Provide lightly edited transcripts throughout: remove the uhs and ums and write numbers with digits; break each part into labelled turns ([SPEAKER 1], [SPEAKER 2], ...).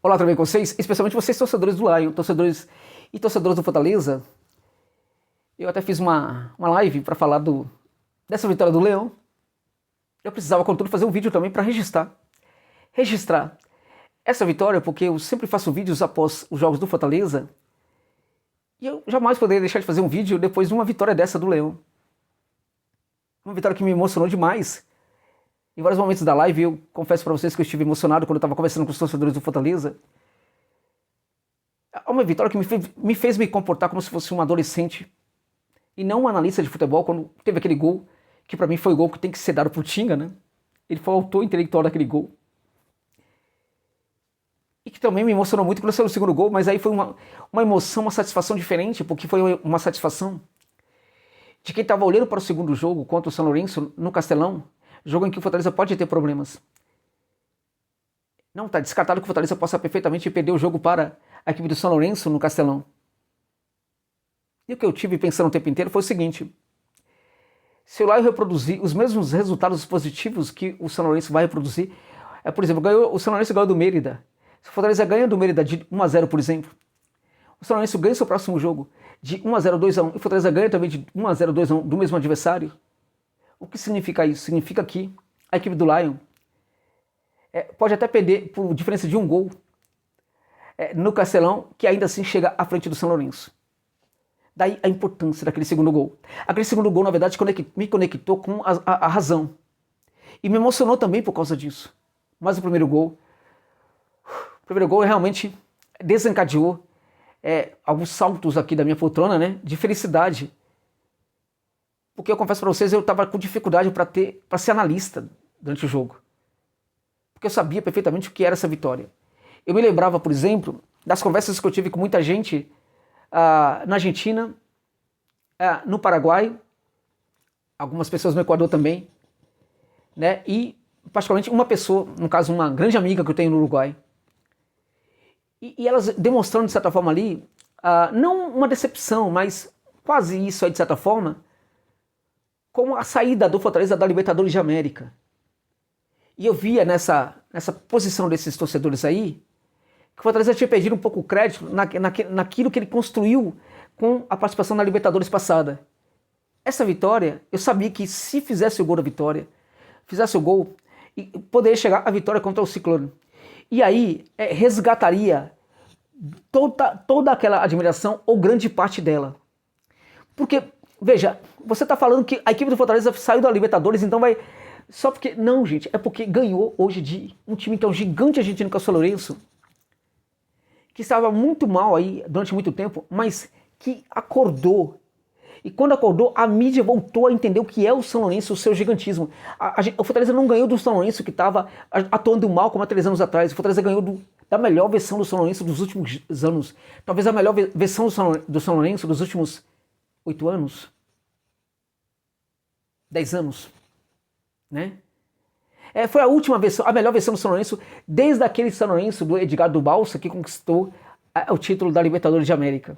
[SPEAKER 1] Olá, tudo bem com vocês? Especialmente vocês, torcedores do Lion, torcedores do Fortaleza. Eu até fiz uma live para falar dessa vitória do Leão. Eu precisava, contudo, fazer um vídeo também para registrar essa vitória, porque eu sempre faço vídeos após os jogos do Fortaleza e eu jamais poderia deixar de fazer um vídeo depois de uma vitória dessa do Leão. Uma vitória que me emocionou demais. Em vários momentos da live, eu confesso para vocês que eu estive emocionado quando eu estava conversando com os torcedores do Fortaleza. É uma vitória que me fez me comportar como se fosse um adolescente e não um analista de futebol, quando teve aquele gol, que para mim foi o gol que tem que ser dado pro Tinga, né? Ele foi o autor intelectual daquele gol. E que também me emocionou muito quando saiu o segundo gol, mas aí foi uma emoção, uma satisfação diferente, porque foi uma satisfação de quem estava olhando para o segundo jogo contra o São Lourenço no Castelão, jogo em que o Fortaleza pode ter problemas. Não está descartado que o Fortaleza possa perfeitamente perder o jogo para a equipe do São Lourenço no Castelão. E o que eu tive pensando o tempo inteiro foi o seguinte: se o Lion reproduzir os mesmos resultados positivos que o São Lourenço vai reproduzir, por exemplo, o São Lourenço ganhou do Mérida. Se o Fortaleza ganha do Mérida de 1-0, por exemplo, o São Lourenço ganha seu próximo jogo de 1-0, 2-1, e o Fortaleza ganha também de 1-0, 2-1 do mesmo adversário. O que significa isso? Significa que a equipe do Lion pode até perder por diferença de um gol no Castelão, que ainda assim chega à frente do São Lourenço. Daí a importância daquele segundo gol. Aquele segundo gol, na verdade, me conectou com a razão. E me emocionou também por causa disso. Mas o primeiro gol realmente desencadeou alguns saltos aqui da minha poltrona, né, de felicidade. Porque eu confesso para vocês, eu estava com dificuldade para ser analista durante o jogo. Porque eu sabia perfeitamente o que era essa vitória. Eu me lembrava, por exemplo, das conversas que eu tive com muita gente na Argentina, no Paraguai, algumas pessoas no Equador também, né? E particularmente uma pessoa, no caso uma grande amiga que eu tenho no Uruguai. E elas demonstrando de certa forma ali, não uma decepção, mas quase isso aí de certa forma, como a saída do Fortaleza da Libertadores de América. E eu via nessa posição desses torcedores aí, que o Fortaleza tinha perdido um pouco o crédito naquilo que ele construiu com a participação na Libertadores passada. Essa vitória, eu sabia que se fizesse o gol da vitória, fizesse o gol, poderia chegar à vitória contra o Ciclone. E aí resgataria toda aquela admiração, ou grande parte dela. Porque, veja, você está falando que a equipe do Fortaleza saiu da Libertadores, então vai... Só porque... Não, gente, é porque ganhou hoje de um time que é um gigante argentino, que é o São Lourenço, que estava muito mal aí durante muito tempo, mas que acordou. E quando acordou, a mídia voltou a entender o que é o São Lourenço, o seu gigantismo. O Fortaleza não ganhou do São Lourenço, que estava atuando mal como há 3 anos atrás. O Fortaleza ganhou da melhor versão do São Lourenço dos últimos anos. Talvez a melhor versão do São Lourenço dos últimos 8 anos. 10 anos. Né? Foi a última versão, a melhor versão do São Lourenço, desde aquele São Lourenço do Edgardo Balsa, que conquistou o título da Libertadores de América.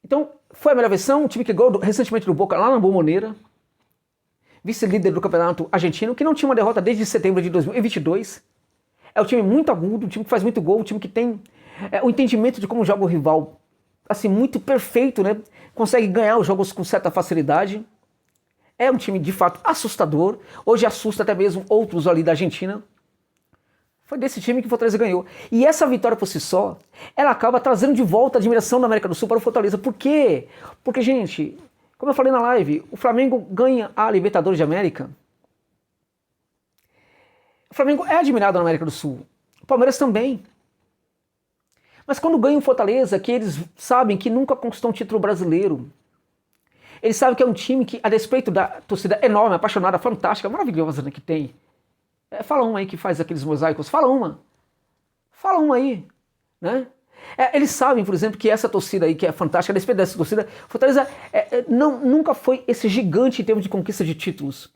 [SPEAKER 1] Então, foi a melhor versão, um time que ganhou recentemente do Boca, lá na Bombonera, vice-líder do campeonato argentino, que não tinha uma derrota desde setembro de 2022. É um time muito agudo, um time que faz muito gol, um time que tem o entendimento de como joga o rival, assim, muito perfeito, né? Consegue ganhar os jogos com certa facilidade. É um time, de fato, assustador. Hoje assusta até mesmo outros ali da Argentina. Foi desse time que o Fortaleza ganhou. E essa vitória por si só, ela acaba trazendo de volta a admiração da América do Sul para o Fortaleza. Por quê? Porque, gente, como eu falei na live, o Flamengo ganha a Libertadores de América. O Flamengo é admirado na América do Sul. O Palmeiras também. Mas quando ganha o Fortaleza, que eles sabem que nunca conquistou um título brasileiro, eles sabem que é um time que, a despeito da torcida enorme, apaixonada, fantástica, maravilhosa, né, que tem. Fala uma aí que faz aqueles mosaicos. Fala uma aí. Né? Eles sabem, por exemplo, que essa torcida aí, que é fantástica, a despeito dessa torcida, Fortaleza nunca foi esse gigante em termos de conquista de títulos.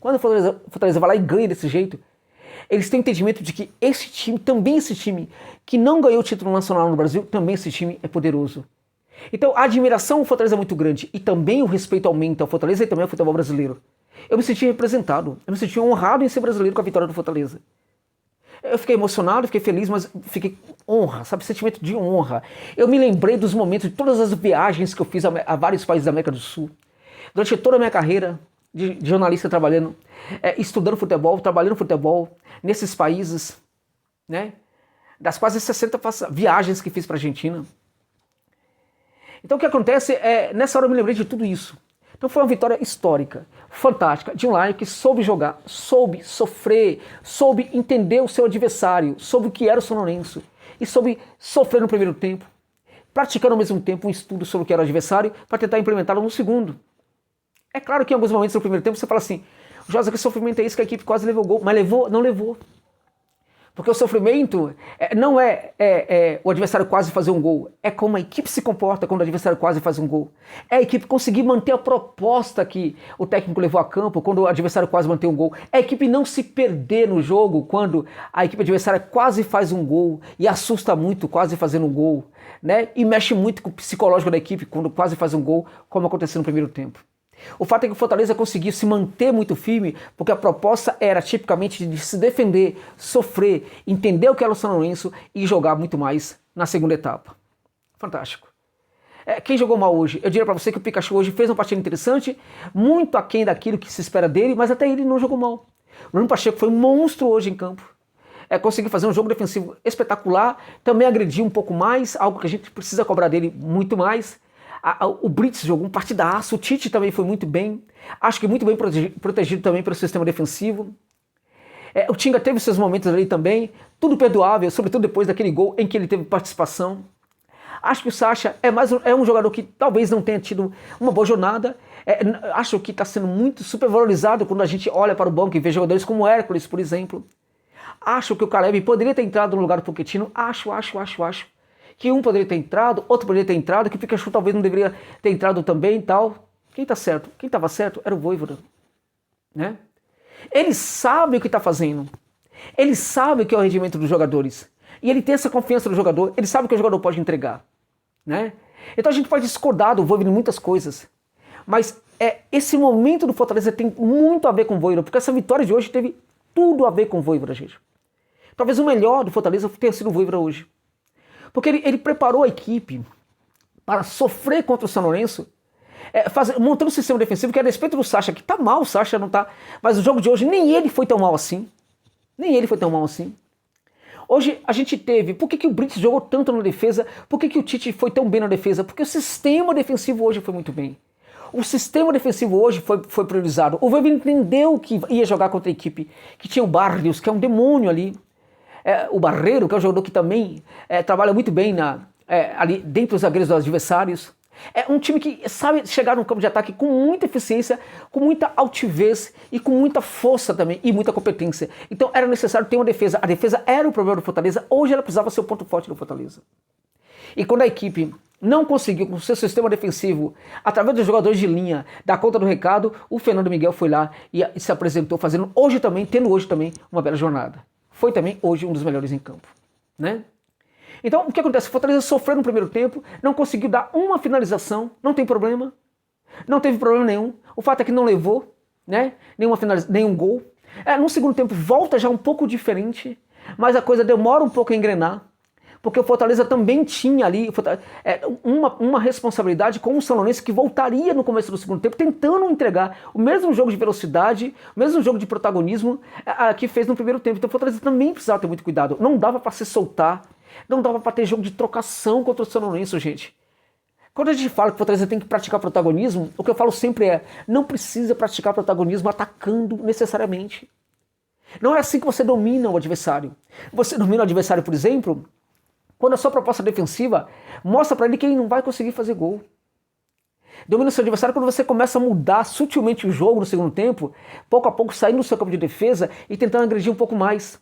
[SPEAKER 1] Quando o Fortaleza vai lá e ganha desse jeito, eles têm o entendimento de que esse time, que não ganhou o título nacional no Brasil, também esse time é poderoso. Então a admiração ao Fortaleza é muito grande e também o respeito aumenta ao Fortaleza e também ao futebol brasileiro. Eu me senti representado, eu me senti honrado em ser brasileiro com a vitória do Fortaleza. Eu fiquei emocionado, fiquei feliz, mas fiquei honra, sabe? Sentimento de honra. Eu me lembrei dos momentos, de todas as viagens que eu fiz a vários países da América do Sul. Durante toda a minha carreira de jornalista trabalhando, estudando futebol, trabalhando futebol, nesses países, né? Das quase 60 viagens que fiz para a Argentina. Então o que acontece nessa hora eu me lembrei de tudo isso. Então foi uma vitória histórica, fantástica, de um Lion que soube jogar, soube sofrer, soube entender o seu adversário, soube o que era o São Lourenço e soube sofrer no primeiro tempo, praticando ao mesmo tempo um estudo sobre o que era o adversário para tentar implementá-lo no segundo. É claro que em alguns momentos no primeiro tempo você fala assim, Josa, que sofrimento é isso que a equipe quase levou gol, mas levou, não levou. Porque o sofrimento não o adversário quase fazer um gol, é como a equipe se comporta quando o adversário quase faz um gol. É a equipe conseguir manter a proposta que o técnico levou a campo quando o adversário quase mantém um gol. É a equipe não se perder no jogo quando a equipe adversária quase faz um gol e assusta muito quase fazendo um gol, né? E mexe muito com o psicológico da equipe quando quase faz um gol, como aconteceu no primeiro tempo. O fato é que o Fortaleza conseguiu se manter muito firme, porque a proposta era tipicamente de se defender, sofrer, entender o que era o São Lourenço e jogar muito mais na segunda etapa. Fantástico. Quem jogou mal hoje? Eu diria para você que o Pikachu hoje fez uma partida interessante, muito aquém daquilo que se espera dele, mas até ele não jogou mal. O Bruno Pacheco foi um monstro hoje em campo. Conseguiu fazer um jogo defensivo espetacular, também agrediu um pouco mais, algo que a gente precisa cobrar dele muito mais. O Brits jogou um partidaço, o Tite também foi muito bem, acho que muito bem protegido também pelo sistema defensivo. O Tinga teve seus momentos ali também, tudo perdoável, sobretudo depois daquele gol em que ele teve participação. Acho que o Sacha é um jogador que talvez não tenha tido uma boa jornada, acho que está sendo muito supervalorizado quando a gente olha para o banco e vê jogadores como o Hércules, por exemplo. Acho que o Caleb poderia ter entrado no lugar do Pochettino, acho. Que um poderia ter entrado, outro poderia ter entrado, que o Pikachu talvez não deveria ter entrado também e tal. Quem tá certo? Quem estava certo era o Vojvoda, né? Ele sabe o que está fazendo. Ele sabe o que é o rendimento dos jogadores. E ele tem essa confiança no jogador, ele sabe que o jogador pode entregar, né? Então a gente pode discordar do Vojvoda em muitas coisas, mas esse momento do Fortaleza tem muito a ver com o Vojvoda, porque essa vitória de hoje teve tudo a ver com o Vojvoda, gente. Talvez o melhor do Fortaleza tenha sido o Vojvoda hoje. Porque ele preparou a equipe para sofrer contra o São Lourenço, montando um sistema defensivo que a respeito do Sacha, que tá mal, o Sacha não tá, mas o jogo de hoje nem ele foi tão mal assim. Hoje a gente teve, por que o Brits jogou tanto na defesa, por que o Tite foi tão bem na defesa? Porque o sistema defensivo hoje foi muito bem. O sistema defensivo hoje foi priorizado. O Vojvoda entendeu que ia jogar contra a equipe, que tinha o Barrios, que é um demônio ali, o Barreiro, que é um jogador que também trabalha muito bem ali dentro dos zagueiros dos adversários. É um time que sabe chegar no campo de ataque com muita eficiência, com muita altivez e com muita força também e muita competência. Então era necessário ter uma defesa. A defesa era o problema do Fortaleza, hoje ela precisava ser o ponto forte do Fortaleza. E quando a equipe não conseguiu, com o seu sistema defensivo, através dos jogadores de linha, dar conta do recado, o Fernando Miguel foi lá e se apresentou, tendo hoje também uma bela jornada. Foi também hoje um dos melhores em campo, né? Então, o que acontece? O Fortaleza sofreu no primeiro tempo, não conseguiu dar uma finalização, não tem problema, não teve problema nenhum. O fato é que não levou, né? Nenhum gol. No segundo tempo volta já um pouco diferente, mas a coisa demora um pouco a engrenar, porque o Fortaleza também tinha ali uma responsabilidade com o São Lourenço, que voltaria no começo do segundo tempo, tentando entregar o mesmo jogo de velocidade, o mesmo jogo de protagonismo que fez no primeiro tempo. Então o Fortaleza também precisava ter muito cuidado. Não dava para se soltar, não dava para ter jogo de trocação contra o São Lourenço, gente. Quando a gente fala que o Fortaleza tem que praticar protagonismo, o que eu falo sempre não precisa praticar protagonismo atacando necessariamente. Não é assim que você domina o adversário. Você domina o adversário, por exemplo, quando a sua proposta defensiva mostra para ele que ele não vai conseguir fazer gol. Domina o seu adversário quando você começa a mudar sutilmente o jogo no segundo tempo, pouco a pouco saindo do seu campo de defesa e tentando agredir um pouco mais.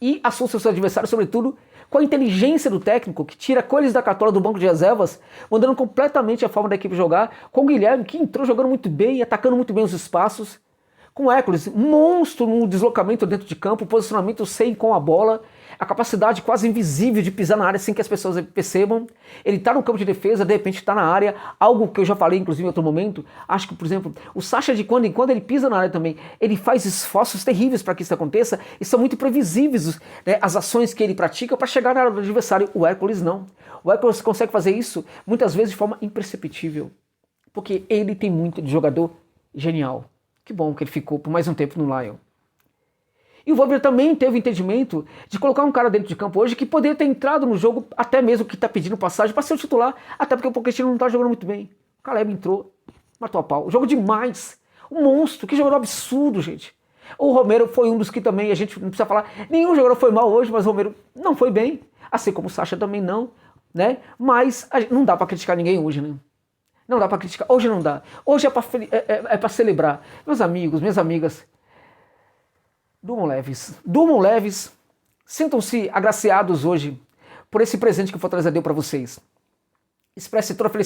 [SPEAKER 1] E assusta o seu adversário, sobretudo, com a inteligência do técnico, que tira coelhos da cartola do banco de reservas, mudando completamente a forma da equipe jogar, com o Guilherme, que entrou jogando muito bem, atacando muito bem os espaços, com o Hércules, monstro no deslocamento dentro de campo, posicionamento sem com a bola, A capacidade quase invisível de pisar na área sem que as pessoas percebam. Ele está no campo de defesa, de repente está na área, algo que eu já falei inclusive em outro momento. Acho que, por exemplo, o Sacha de quando em quando ele pisa na área também, ele faz esforços terríveis para que isso aconteça e são muito previsíveis, né, as ações que ele pratica para chegar na área do adversário. O Hércules não. O Hércules consegue fazer isso muitas vezes de forma imperceptível, porque ele tem muito de jogador genial. Que bom que ele ficou por mais um tempo no Lyon. E o Wolverine também teve o entendimento de colocar um cara dentro de campo hoje que poderia ter entrado no jogo, até mesmo que está pedindo passagem, para ser o titular, até porque o Pochettino não está jogando muito bem. O Caleb entrou, matou a pau. Jogo demais. Um monstro, que jogador absurdo, gente. O Romero foi um dos que também, a gente não precisa falar, nenhum jogador foi mal hoje, mas o Romero não foi bem, assim como o Sacha também não, né? Mas não dá para criticar ninguém hoje, né? Não dá para criticar, hoje não dá. Hoje é para celebrar. Meus amigos, minhas amigas, durmam leves, sintam-se agraciados hoje por esse presente que o Fortaleza deu para vocês. Expresse toda a felicidade